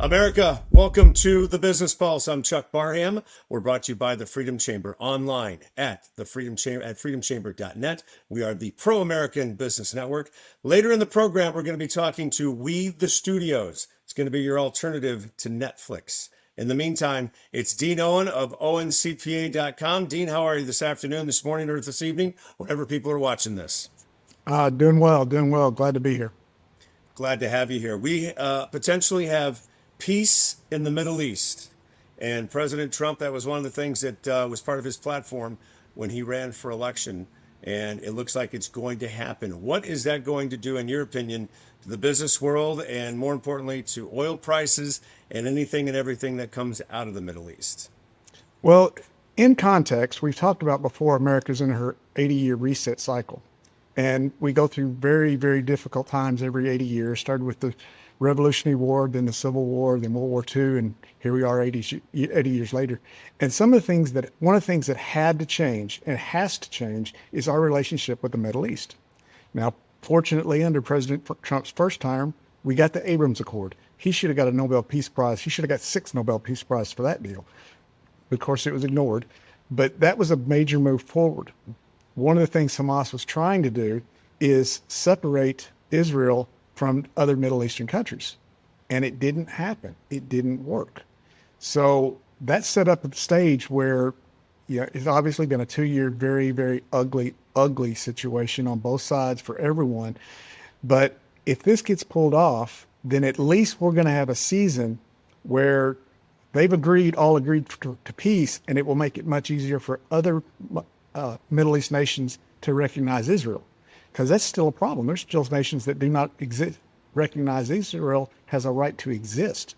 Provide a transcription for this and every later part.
America, welcome to the Business Pulse. I'm Chuck Barham. We're brought to you by the Freedom Chamber online at the Freedom Chamber at freedomchamber.net. We are the pro-American business network. Later in the program, we're going to be talking to We the Studios. It's going to be your alternative to Netflix. In the meantime, it's Dean Owen of OwenCPA.com. Dean, how are you this afternoon, this morning, or this evening, whenever people are watching this? Doing well, doing well. Glad to be here. Glad to have you here. We potentially have peace in the Middle East. And President Trump, that was one of the things that was part of his platform when he ran for election. And it looks like it's going to happen. What is that going to do, in your opinion, to the business world and more importantly, to oil prices and anything and everything that comes out of the Middle East? Well, in context, we've talked about before America's in her 80-year reset cycle. And we go through very, very difficult times every 80 years. Started with the Revolutionary War, then the Civil War, then World War II, and here we are 80 years later. And one of the things that had to change and has to change is our relationship with the Middle East. Now, fortunately, under President Trump's first term, we got the Abrams Accord. He should have got a Nobel Peace Prize. He should have got 6 Nobel Peace Prizes for that deal. Of course, it was ignored, but that was a major move forward. One of the things Hamas was trying to do is separate Israel from other Middle Eastern countries. And it didn't happen. It didn't work. So that set up a stage where, it's obviously been a 2-year, very, very ugly situation on both sides for everyone. But if this gets pulled off, then at least we're going to have a season where they've all agreed to peace, and it will make it much easier for other Middle East nations to recognize Israel, because that's still a problem. There's still nations that do not recognize Israel has a right to exist.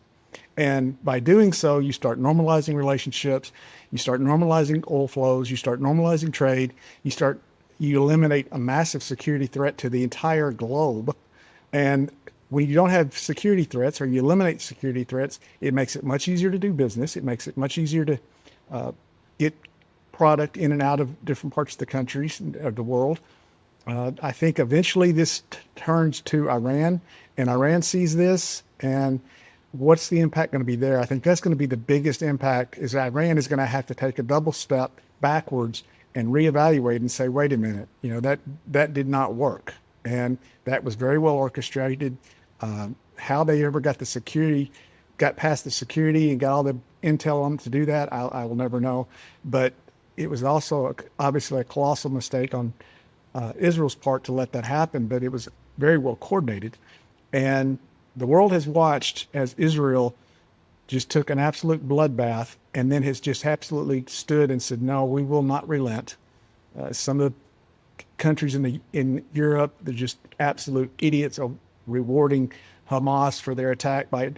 And by doing so, you start normalizing relationships, you start normalizing oil flows, you start normalizing trade, you eliminate a massive security threat to the entire globe. And when you don't have security threats, or you eliminate security threats, it makes it much easier to do business. It makes it much easier to get product in and out of different parts of the countries of the world. I think eventually this turns to Iran, and Iran sees this, and what's the impact going to be there? I think that's going to be the biggest impact, is Iran is going to have to take a double step backwards and reevaluate and say, wait a minute, that did not work. And that was very well orchestrated. How they ever got past the security and got all the intel on to do that, I will never know. But it was also obviously a colossal mistake on Israel's part to let that happen, but it was very well coordinated. And the world has watched as Israel just took an absolute bloodbath and then has just absolutely stood and said, no, we will not relent. Some of the countries in Europe, they're just absolute idiots of rewarding Hamas for their attack by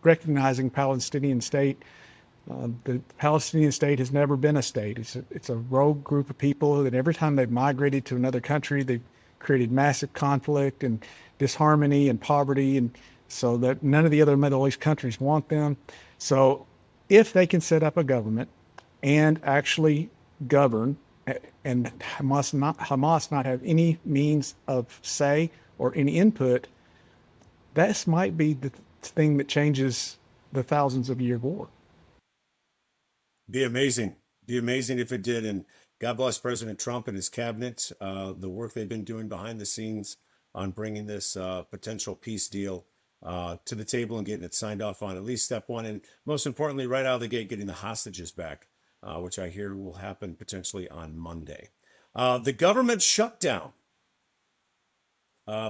recognizing Palestinian state. The Palestinian state has never been a state. It's a rogue group of people that every time they've migrated to another country, they've created massive conflict and disharmony and poverty, and so that none of the other Middle East countries want them. So if they can set up a government and actually govern, and Hamas not have any means of say or any input, this might be the thing that changes the thousands of year war. Be amazing. Be amazing if it did. And God bless President Trump and his cabinet, the work they've been doing behind the scenes on bringing this potential peace deal to the table and getting it signed off on at least step one. And most importantly, right out of the gate, getting the hostages back, which I hear will happen potentially on Monday. The government shutdown.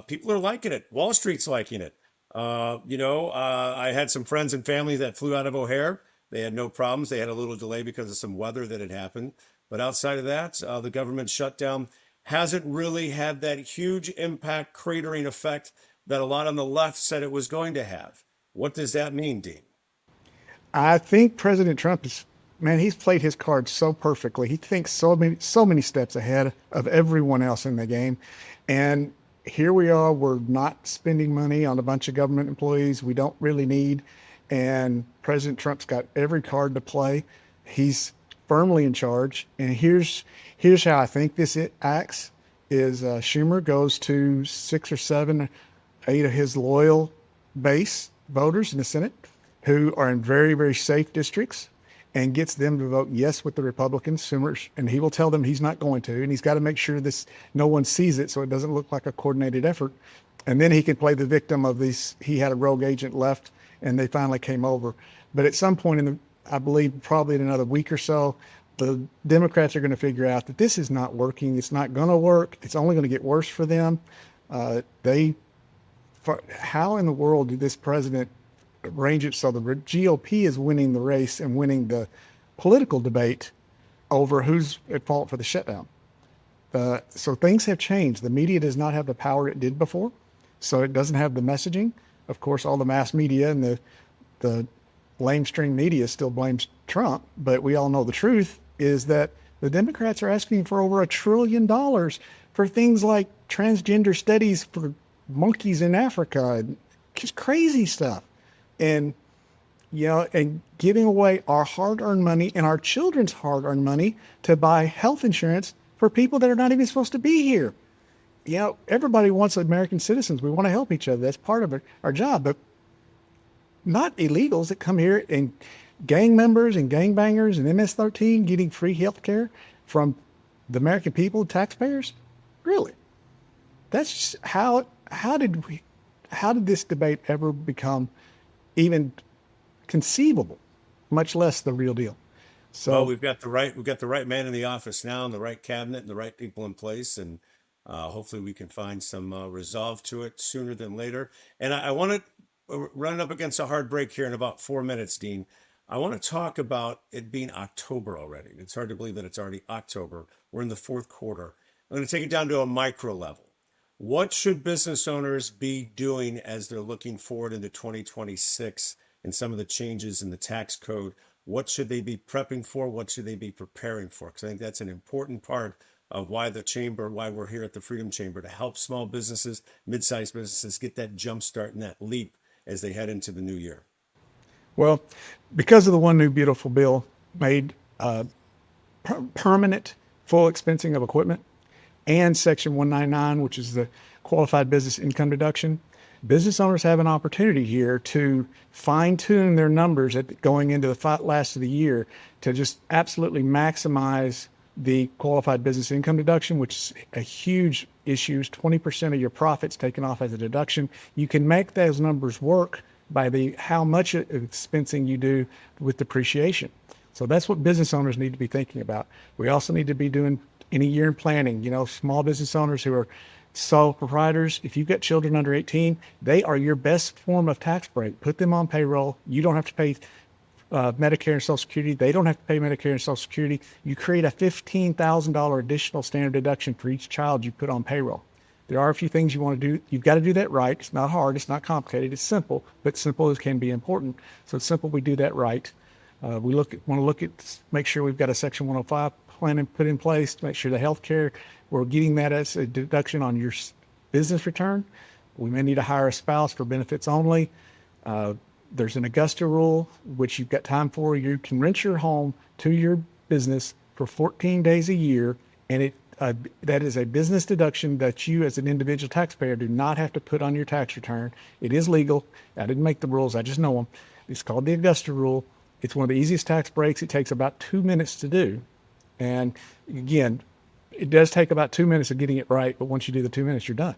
People are liking it. Wall Street's liking it. I had some friends and family that flew out of O'Hare. They had no problems. They had a little delay because of some weather that had happened. But outside of that, the government shutdown hasn't really had that huge impact cratering effect that a lot on the left said it was going to have. What does that mean, Dean? I think President Trump he's played his cards so perfectly. He thinks so many steps ahead of everyone else in the game. And here we are, we're not spending money on a bunch of government employees we don't really need. And President Trump's got every card to play. He's firmly in charge. And here's how I think this acts is Schumer goes to 6 or 7, 8 of his loyal base voters in the Senate who are in very, very safe districts and gets them to vote yes with the Republicans. And he will tell them he's not going to, and he's got to make sure no one sees it so it doesn't look like a coordinated effort. And then he can play the victim of these. He had a rogue agent left, and they finally came over. But at some point I believe probably in another week or so, the Democrats are going to figure out that this is not working. It's not going to work. It's only going to get worse for them. How in the world did this president arrange it so the GOP is winning the race and winning the political debate over who's at fault for the shutdown? So things have changed. The media does not have the power it did before, so it doesn't have the messaging. Of course, all the mass media and the lamestream media still blames Trump, but we all know the truth is that the Democrats are asking for over $1 trillion for things like transgender studies for monkeys in Africa, and just crazy stuff. And, and giving away our hard-earned money and our children's hard-earned money to buy health insurance for people that are not even supposed to be here. Everybody wants American citizens. We want to help each other. That's part of our job, but not illegals that come here and gang members and gangbangers and MS-13 getting free health care from the American people, taxpayers. Really? That's just how did this debate ever become even conceivable, much less the real deal? So well, we've got the right man in the office now, and the right cabinet, and the right people in place, and hopefully we can find some resolve to it sooner than later. And I want to run up against a hard break here in about 4 minutes, Dean. I want to talk about it being October already. It's hard to believe that it's already October. We're in the fourth quarter. I'm going to take it down to a micro level. What should business owners be doing as they're looking forward into 2026 and some of the changes in the tax code? What should they be prepping for? What should they be preparing for? Because I think that's an important part of why we're here at the Freedom Chamber, to help small businesses, mid-sized businesses get that jump start and that leap as they head into the new year. Well, because of the One New Beautiful bill made permanent full expensing of equipment, and Section 199, which is the qualified business income deduction, business owners have an opportunity here to fine tune their numbers going into the last of the year to just absolutely maximize the qualified business income deduction, which is a huge issue. 20% of your profits taken off as a deduction. You can make those numbers work by how much expensing you do with depreciation. So that's what business owners need to be thinking about. We also need to be doing any year planning. Small business owners who are sole proprietors, if you've got children under 18, they are your best form of tax break. Put them on payroll. You don't have to pay Medicare and Social Security. They don't have to pay Medicare and Social Security. You create a $15,000 additional standard deduction for each child you put on payroll. There are a few things you want to do. You've got to do that right. It's not hard. It's not complicated. It's simple, but simple can be important. So it's simple we do that right. We want to make sure we've got a Section 105 plan put in place to make sure the health care, we're getting that as a deduction on your business return. We may need to hire a spouse for benefits only. There's an Augusta rule, which you've got time for. You can rent your home to your business for 14 days a year, and that is a business deduction that you as an individual taxpayer do not have to put on your tax return. It is legal. I didn't make the rules. I just know them. It's called the Augusta rule. It's one of the easiest tax breaks. It takes about 2 minutes to do. And again, it does take about 2 minutes of getting it right, but once you do the 2 minutes, you're done.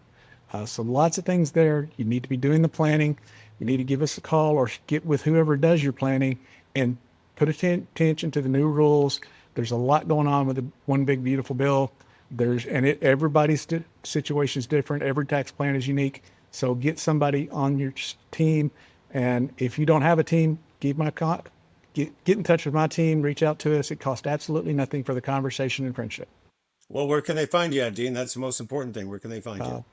So lots of things there. You need to be doing the planning. You need to give us a call or get with whoever does your planning and put attention to the new rules. There's a lot going on with the One Big Beautiful bill. Everybody's situation is different. Every tax plan is unique. So get somebody on your team. And if you don't have a team, get in touch with my team, reach out to us. It costs absolutely nothing for the conversation and friendship. Well, where can they find you at, Dean? That's the most important thing. Where can they find you?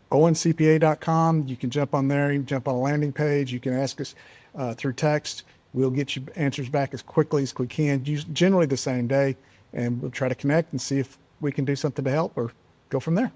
ONCPA.com. You can jump on there. You can jump on a landing page. You can ask us through text. We'll get you answers back as quickly as we can, generally the same day. And we'll try to connect and see if we can do something to help or go from there.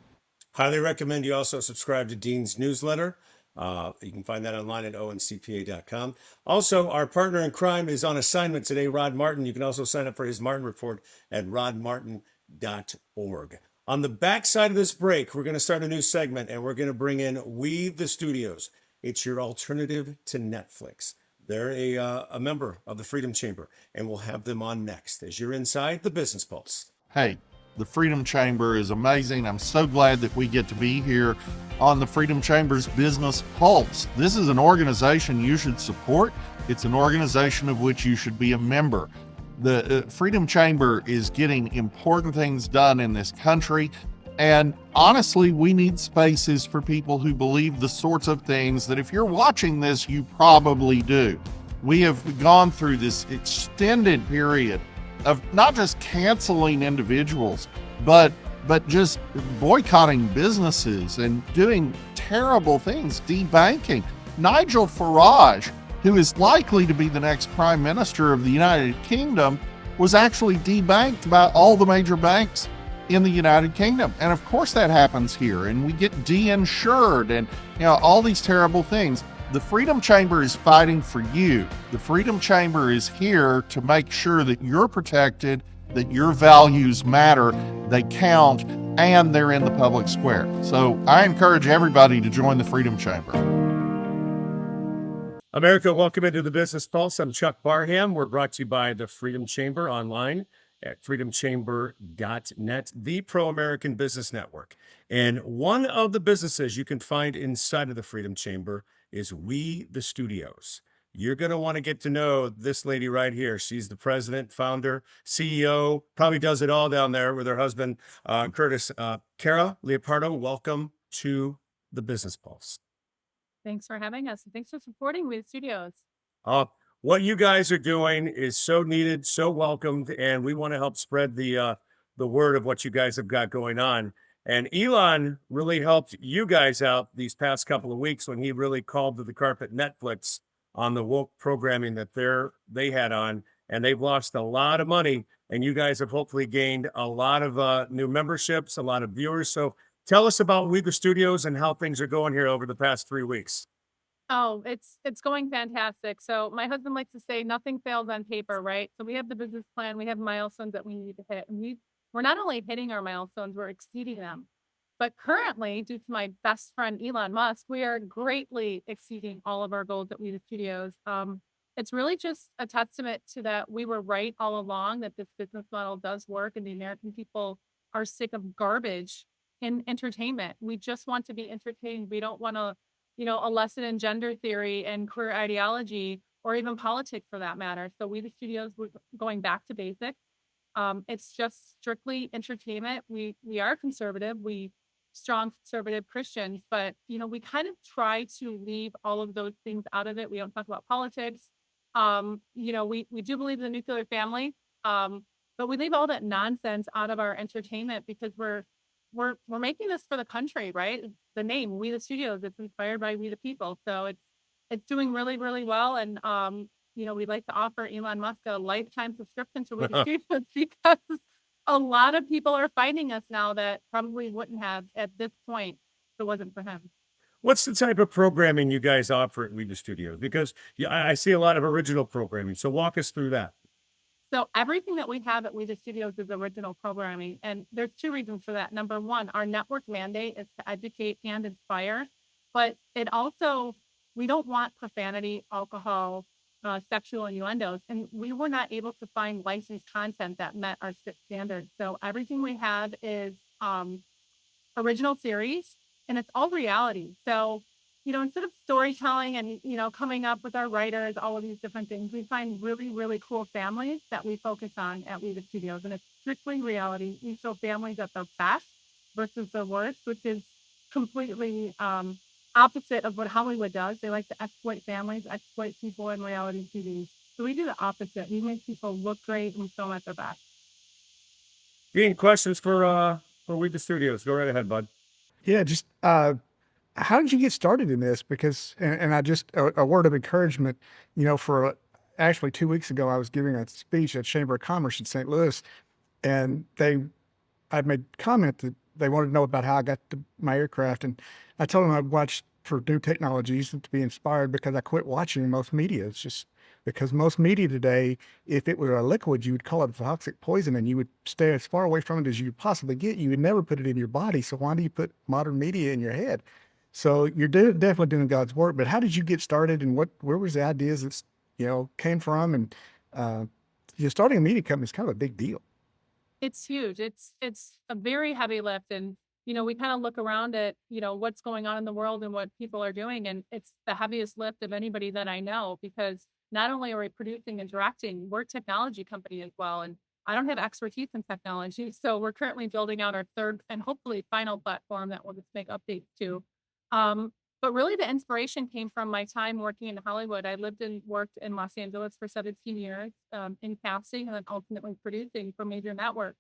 Highly recommend you also subscribe to Dean's newsletter. You can find that online at oncpa.com. Also, our partner in crime is on assignment today, Rod Martin. You can also sign up for his Martin Report at rodmartin.org. On the backside of this break, we're going to start a new segment, and we're going to bring in Weave the Studios. It's your alternative to Netflix. They're a member of the Freedom Chamber, and we'll have them on next as you're inside the Business Pulse. Hey, the Freedom Chamber is amazing. I'm so glad that we get to be here on the Freedom Chamber's Business Pulse. This is an organization you should support. It's an organization of which you should be a member. The Freedom Chamber is getting important things done in this country. And honestly, we need spaces for people who believe the sorts of things that if you're watching this, you probably do. We have gone through this extended period of not just canceling individuals, but just boycotting businesses and doing terrible things, debanking. Nigel Farage, who is likely to be the next prime minister of the United Kingdom, was actually debanked by all the major banks in the United Kingdom. And of course that happens here, and we get de-insured and all these terrible things. The Freedom Chamber is fighting for you. The Freedom Chamber is here to make sure that you're protected, that your values matter, they count, and they're in the public square. So I encourage everybody to join the Freedom Chamber. America, welcome into the Business Pulse. I'm Chuck Barham. We're brought to you by the Freedom Chamber online at freedomchamber.net, the pro-American business network. And one of the businesses you can find inside of the Freedom Chamber is We the Studios. You're going to want to get to know this lady right here. She's the president, founder, CEO, probably does it all down there with her husband, Curtis. Kara Leopardo, welcome to the Business Pulse. Thanks for having us. Thanks for supporting We the Studios. What you guys are doing is so needed, so welcomed, and we want to help spread the word of what you guys have got going on. And Elon really helped you guys out these past couple of weeks when he really called to the carpet Netflix on the woke programming that they had on, and they've lost a lot of money. And you guys have hopefully gained a lot of new memberships, a lot of viewers. So tell us about We the Studios and how things are going here over the past 3 weeks. Oh, it's going fantastic. So my husband likes to say nothing fails on paper, right? So we have the business plan, we have milestones that we need to hit. And we're not only hitting our milestones, we're exceeding them. But currently, due to my best friend Elon Musk, we are greatly exceeding all of our goals at We the Studios. It's really just a testament to that we were right all along, that this business model does work and the American people are sick of garbage in entertainment. We just want to be entertained. We don't want to, a lesson in gender theory and queer ideology or even politics for that matter. So We the Studios, we're going back to basics. It's just strictly entertainment. We are conservative. We strong conservative Christians, but we kind of try to leave all of those things out of it. We don't talk about politics. We do believe in the nuclear family, but we leave all that nonsense out of our entertainment because we're making this for the country, right? The name We the Studios, it's inspired by We the People, so it's doing really, really well. And we'd like to offer Elon Musk a lifetime subscription to We the Studios because a lot of people are finding us now that probably wouldn't have at this point if it wasn't for him. What's the type of programming you guys offer at We the Studios? Because I see a lot of original programming. So walk us through that. So everything that we have at We the Studios is original programming. And there's 2 reasons for that. Number one, our network mandate is to educate and inspire, but it also, we don't want profanity, alcohol, sexual innuendos. And we were not able to find licensed content that met our standards. So everything we have is original series, and it's all reality. So, instead of storytelling and, coming up with our writers, all of these different things, we find really, really cool families that we focus on at We the Studios. And it's strictly reality. We show families at their best versus their worst, which is completely opposite of what Hollywood does. They like to exploit families, exploit people in reality TV. So we do the opposite. We make people look great and show them at their best. Any questions for We the Studios? Go right ahead, bud. Yeah, just how did you get started in this? Because, and I just, a word of encouragement, actually 2 weeks ago, I was giving a speech at Chamber of Commerce in St. Louis, and I made comment that they wanted to know about how I got my aircraft. And I told them I'd watch for new technologies and to be inspired because I quit watching most media. It's just because most media today, if it were a liquid, you would call it toxic poison and you would stay as far away from it as you could possibly get. You would never put it in your body. So why do you put modern media in your head? So you're definitely doing God's work, but how did you get started and where was the ideas that, came from? And, starting a media company is kind of a big deal. It's huge. It's a very heavy lift, and we kind of look around at what's going on in the world and what people are doing, and it's the heaviest lift of anybody that I know, because not only are we producing and directing, we're a technology company as well, and I don't have expertise in technology, so we're currently building out our third and hopefully final platform that we'll just make updates to. But really, the inspiration came from my time working in Hollywood. I lived and worked in Los Angeles for 17 years, in casting and then ultimately producing for major networks.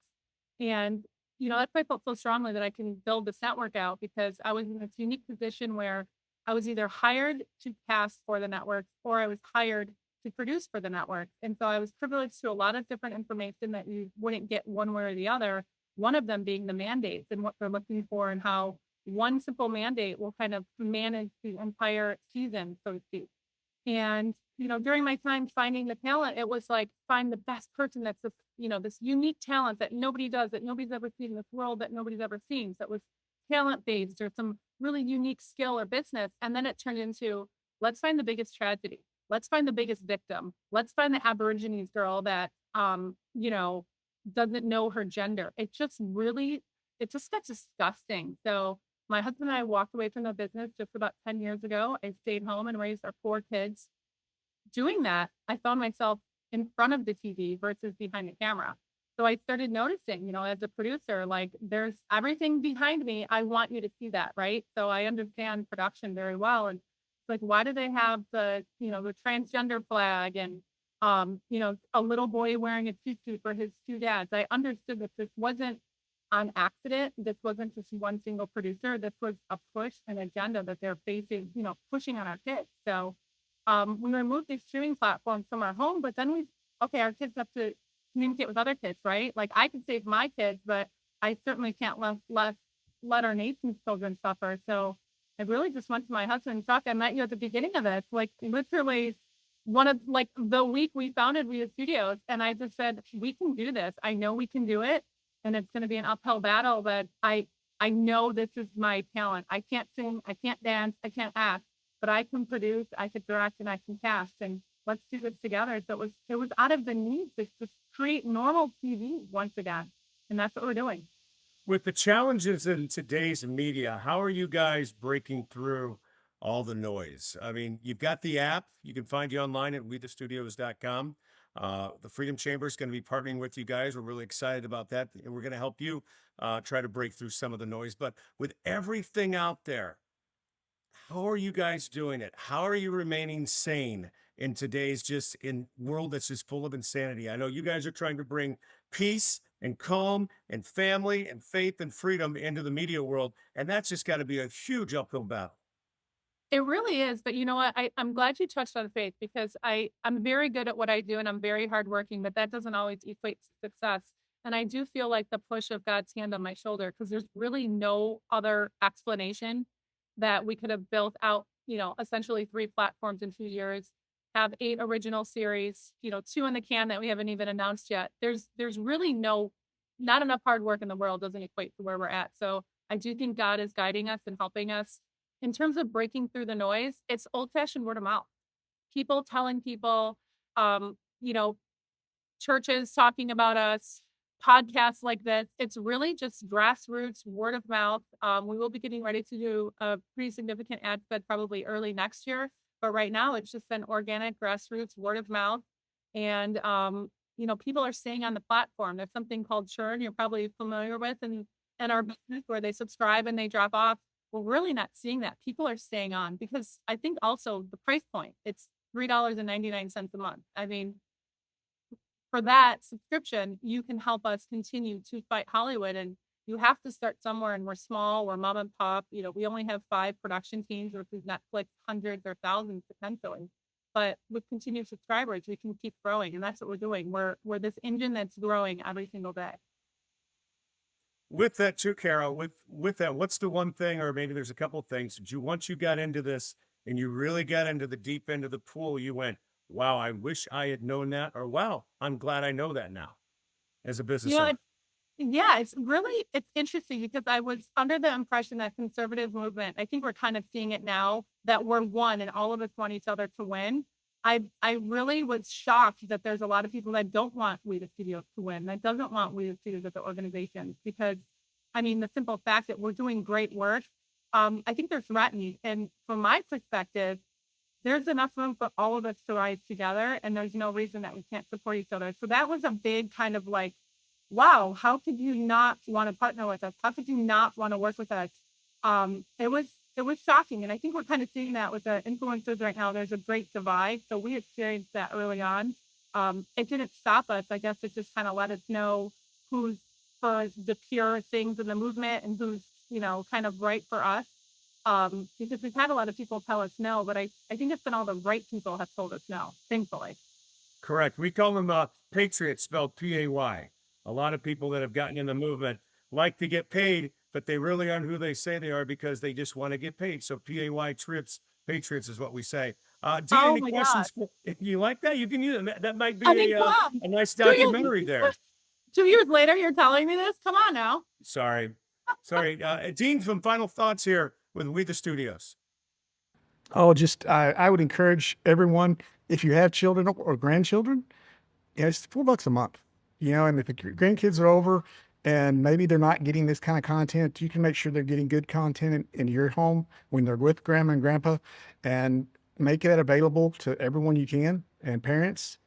And, that's why I felt so strongly that I can build this network out, because I was in this unique position where I was either hired to cast for the network or I was hired to produce for the network. And so I was privileged to a lot of different information that you wouldn't get one way or the other. One of them being the mandates and what they're looking for, and how one simple mandate will kind of manage the entire season, so to speak. And, during my time finding the talent, it was like, find the best person that's this unique talent that nobody does, that nobody's ever seen in this world, that nobody's ever seen. So it was talent based or some really unique skill or business. And then it turned into, let's find the biggest tragedy. Let's find the biggest victim. Let's find the Aborigines girl that, doesn't know her gender. It just got disgusting. So my husband and I walked away from the business just about 10 years ago. I stayed home and raised our 4 kids. Doing that, I found myself in front of the TV versus behind the camera. So I started noticing, as a producer, like, there's everything behind me. I want you to see that, right? So I understand production very well. And it's like, why do they have the transgender flag and, a little boy wearing a tutu for his 2 dads? I understood that this wasn't on accident. This wasn't just one single producer. This was a push, an agenda that they're facing, pushing on our kids. So we removed these streaming platforms from our home, but then our kids have to communicate with other kids, right? Like, I can save my kids, but I certainly can't let our nation's children suffer. So I really just went to my husband, Chuck. I met you at the beginning of this, like literally one of like the week we founded Rita Studios, and I just said, we can do this. I know we can do it, and it's going to be an uphill battle, but I know this is my talent. I can't sing, I can't dance, I can't act, but I can produce, I can direct, and I can cast, and let's do this together. So it was out of the need to just create normal TV once again, and that's what we're doing. With the challenges in today's media, how are you guys breaking through all the noise? I mean, you've got the app. You can find you online at wethestudios.com. The Freedom Chamber is going to be partnering with you guys. We're really excited about that, and we're going to help you try to break through some of the noise. But with everything out there, how are you guys doing it? How are you remaining sane in today's world that's just full of insanity? I know you guys are trying to bring peace and calm and family and faith and freedom into the media world, and that's just got to be a huge uphill battle. It really is, but you know what? I'm glad you touched on faith, because I'm very good at what I do and I'm very hardworking, but that doesn't always equate to success. And I do feel like the push of God's hand on my shoulder, because there's really no other explanation that we could have built out, essentially 3 platforms in 2 years, have 8 original series, 2 in the can that we haven't even announced yet. There's really not enough hard work in the world doesn't equate to where we're at. So I do think God is guiding us and helping us. In terms of breaking through the noise, it's old-fashioned word of mouth. People telling people, um, you know, churches talking about us, podcasts like this. It's really just grassroots word of mouth. We will be getting ready to do a pretty significant ad spend probably early next year. But right now, it's just been organic grassroots word of mouth. And, people are staying on the platform. There's something called churn you're probably familiar with in our business, where they subscribe and they drop off. We're really not seeing that. People are staying on, because I think also the price point, it's $3.99 a month. I mean, for that subscription, you can help us continue to fight Hollywood. And you have to start somewhere, and we're small, we're mom and pop. We only have 5 production teams versus Netflix, hundreds or thousands potentially. But with continued subscribers, we can keep growing, and that's what we're doing. We're this engine that's growing every single day. With that too, Carol, with that, what's the one thing, or maybe there's a couple of things, once you got into this and you really got into the deep end of the pool, you went, wow, I wish I had known that, or wow, I'm glad I know that now as a business You know, owner. Yeah, it's interesting because I was under the impression that conservative movement, I think we're kind of seeing it now that we're one and all of us want each other to win. I really was shocked that there's a lot of people that don't want We the Studios to win, that doesn't want We the Studios as the organization, because I mean, the simple fact that we're doing great work, I think they're threatened. And from my perspective, there's enough room for all of us to rise together, and there's no reason that we can't support each other. So that was a big kind of like, wow, how could you not want to partner with us? How could you not want to work with us? It was shocking, and I think we're kind of seeing that with the influencers right now. There's a great divide, so we experienced that early on. It didn't stop us. I guess it just kind of let us know who's for the pure things in the movement and who's kind of right for us. Because we've had a lot of people tell us no, but I think it's been all the right people have told us no, thankfully. Correct. We call them patriots, spelled P-A-Y. A lot of people that have gotten in the movement like to get paid, but they really aren't who they say they are because they just want to get paid. So P-A-Y trips, patriots is what we say. Dean, Oh any my questions? If you like that, you can use it. That might be I mean, come on. a nice 2 years documentary there. 2 years later, you're telling me this? Come on now. Sorry. Dean, some final thoughts here with We the Studios. Oh, just I would encourage everyone, if you have children or grandchildren, it's $4 a month. And if your grandkids are over and maybe they're not getting this kind of content, you can make sure they're getting good content in your home when they're with grandma and grandpa, and make that available to everyone you can. And parents,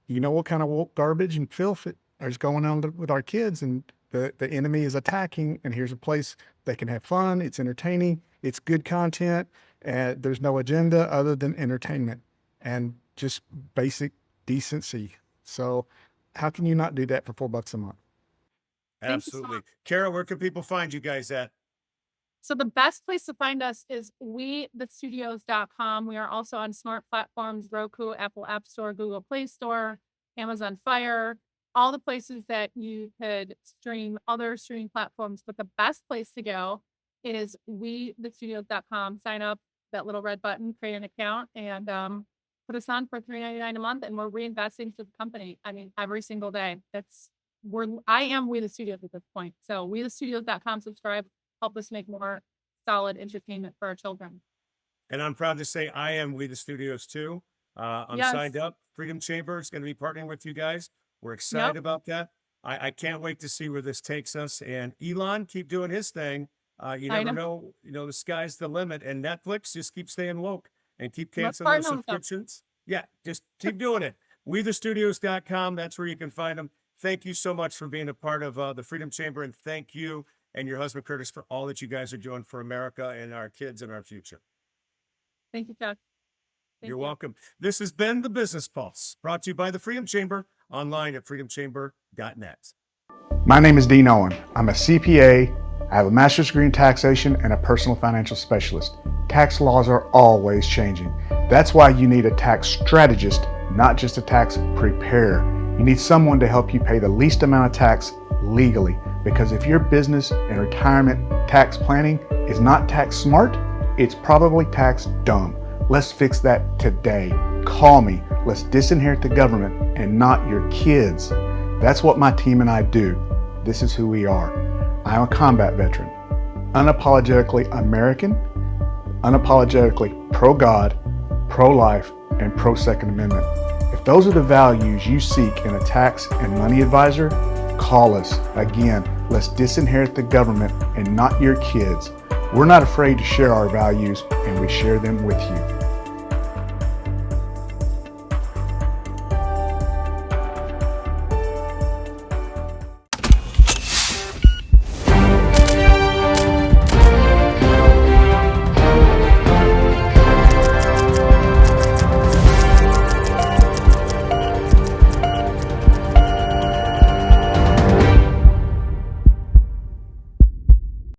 you know what kind of garbage and filth is going on with our kids, and the enemy is attacking, and here's a place they can have fun. It's entertaining. It's good content. And there's no agenda other than entertainment and just basic decency. So how can you not do that for $4 a month? Thank you so Absolutely. much. Kara, where can people find you guys at? So the best place to find us is wethestudios.com. We are also on smart platforms, Roku, Apple App Store, Google Play Store, Amazon Fire, all the places that you could stream other streaming platforms. But the best place to go is wethestudios.com. Sign up, that little red button, create an account, and put us on for $3.99 a month, and we're reinvesting to the company. I mean, every single day. I am We the Studios at this point. So wethestudios.com, subscribe, help us make more solid entertainment for our children. And I'm proud to say I am We the Studios too. I'm signed Yes. up. Freedom Chamber is going to be partnering with you guys. We're excited Yep. about that. I can't wait to see where this takes us. And Elon, keep doing his thing. You I never know. know, the sky's the limit. And Netflix, just keep staying woke and keep Let's canceling those partner with them. subscriptions. Yeah, just keep doing it. WeTheStudios.com. That's where you can find them. Thank you so much for being a part of the Freedom Chamber. And thank you and your husband, Curtis, for all that you guys are doing for America and our kids and our future. Thank you, Chuck. Thank You're you. welcome. This has been the Business Pulse, brought to you by the Freedom Chamber, online at freedomchamber.net. My name is Dean Owen. I'm a CPA. I have a master's degree in taxation and a personal financial specialist. Tax laws are always changing. That's why you need a tax strategist, not just a tax preparer. You need someone to help you pay the least amount of tax legally. Because if your business and retirement tax planning is not tax smart, it's probably tax dumb. Let's fix that today. Call me. Let's disinherit the government and not your kids. That's what my team and I do. This is who we are. I'm a combat veteran, unapologetically American, unapologetically pro-God, pro-life, and pro-Second Amendment. If those are the values you seek in a tax and money advisor, call us. Again, let's disinherit the government and not your kids. We're not afraid to share our values, and we share them with you.